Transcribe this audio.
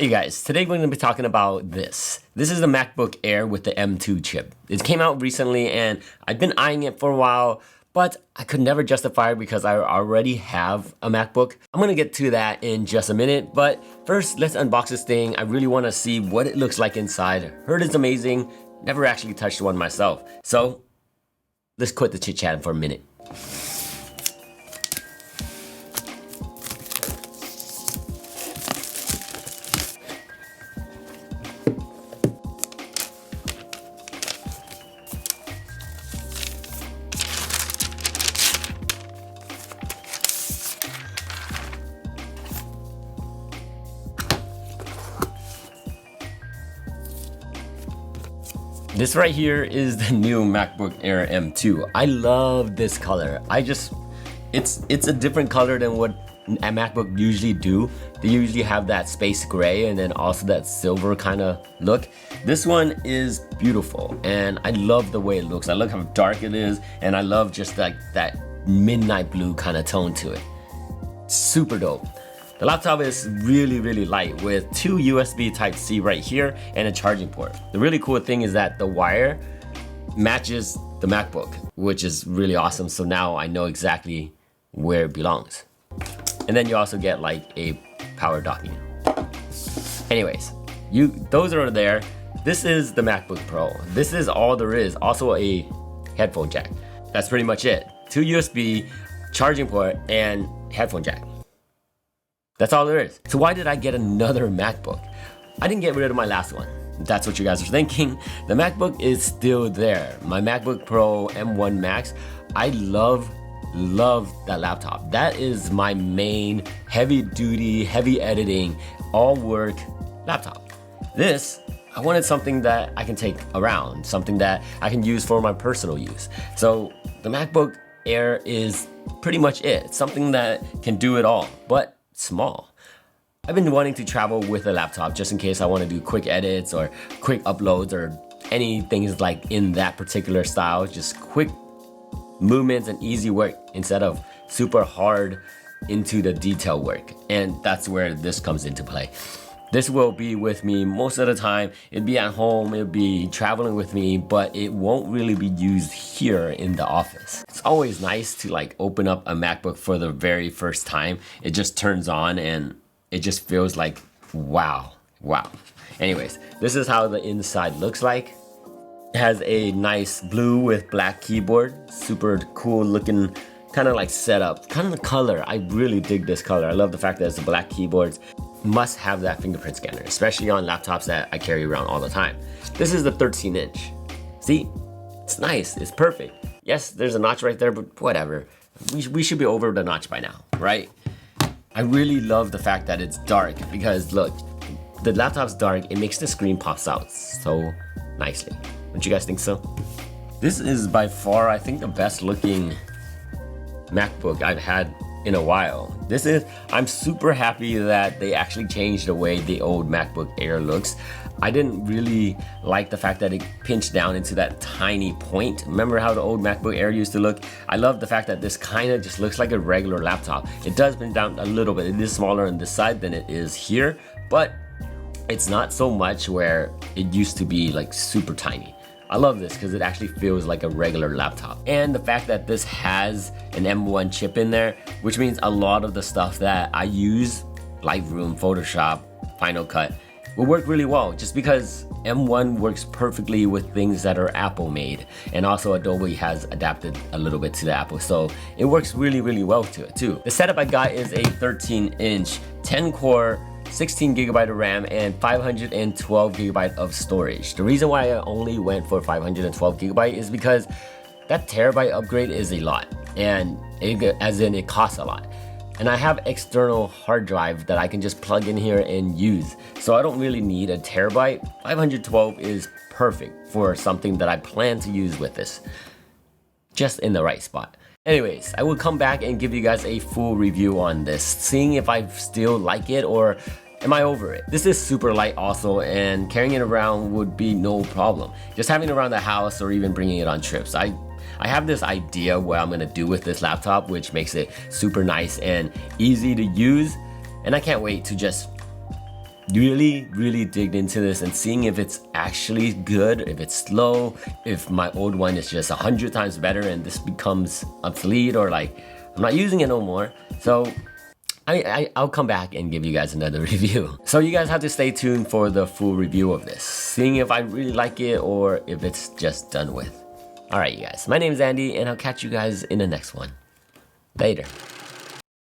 Hey guys, today we're going to be talking about this. This is the MacBook Air with the M2 chip. It came out recently and I've been eyeing it for a while, but I could never justify it because I already have a MacBook. I'm going to get to that in just a minute, but first let's unbox this thing. I really want to see what it looks like inside. Heard it's amazing, never actually touched one myself. So let's quit the chit chat for a minute. This right here is the new MacBook Air M2. I love this color. It's a different color than what a MacBook usually do. They usually have that space gray and then also that silver kind of look. This one is beautiful and I love the way it looks. I love how dark it is and I love just like that midnight blue kind of tone to it. Super dope. The laptop is really light with two USB Type-C right here and a charging port. The really cool thing is that the wire matches the MacBook, which is really awesome. So now I know exactly where it belongs. And then you also get like a power docking. Anyways, those are there. This is the MacBook Pro. This is all there is. Also a headphone jack. That's pretty much it. Two USB, charging port, and headphone jack. That's all there is. So why did I get another MacBook? I didn't get rid of my last one. That's what you guys are thinking. The MacBook is still there. My MacBook Pro M1 Max. I love that laptop. That is my main heavy duty, heavy editing, all work laptop. This, I wanted something that I can take around, something that I can use for my personal use. So the MacBook Air is pretty much it. It's something that can do it all, but small. I've been wanting to travel with a laptop just in case I want to do quick edits or quick uploads or anything like in that particular style. Just quick movements and easy work instead of super hard into the detail work. And that's where this comes into play. This will be with me most of the time. It'd be at home, it'll be traveling with me, but it won't really be used here in the office. It's always nice to like open up a MacBook for the very first time. It just turns on and it just feels like, wow. Anyways, this is how the inside looks like. It has a nice blue with black keyboard, super cool looking, kind of like setup, kind of the color. I really dig this color. I love the fact that it's the black keyboards. Must have that fingerprint scanner, especially on laptops that I carry around all the time. This is the 13-inch. See, it's nice, it's perfect. Yes, there's a notch right there, but whatever. We should be over the notch by now, right? I really love the fact that it's dark because look, the laptop's dark, it makes the screen pops out so nicely. Don't you guys think so? This is by far, I think, the best looking MacBook I've had in a while. I'm super happy that they actually changed the way the old MacBook Air looks. I didn't really like the fact that it pinched down into that tiny point. Remember how the old MacBook Air used to look? I love the fact that this kind of just looks like a regular laptop. It does pinch down a little bit. It is smaller on this side than it is here, but it's not so much where it used to be like super tiny. I love this because it actually feels like a regular laptop. And the fact that this has an M1 chip in there, which means a lot of the stuff that I use, Lightroom, Photoshop, Final Cut, will work really well just because M1 works perfectly with things that are Apple made. And also Adobe has adapted a little bit to the Apple. So it works really well to it too. The setup I got is a 13-inch, 10-core, 16 gigabyte of RAM and 512 gigabyte of storage. The reason why I only went for 512 gigabyte is because that terabyte upgrade is a lot, and it costs a lot. And I have external hard drive that I can just plug in here and use. So I don't really need a terabyte. 512 is perfect for something that I plan to use with this. Just in the right spot. Anyways, I will come back and give you guys a full review on this, seeing if I still like it or am I over it. This is super light also, and carrying it around would be no problem. Just having it around the house or even bringing it on trips. I have this idea what I'm gonna do with this laptop, which makes it super nice and easy to use, and I can't wait to just really digged into this and seeing if it's actually good, if it's slow, if my old one is just 100 times better and this becomes obsolete, or like I'm not using it no more. So I'll come back and give you guys another review. So you guys have to stay tuned for the full review of this, seeing if I really like it or if it's just done with. Alright you guys, my name is Andy and I'll catch you guys in the next one. Later.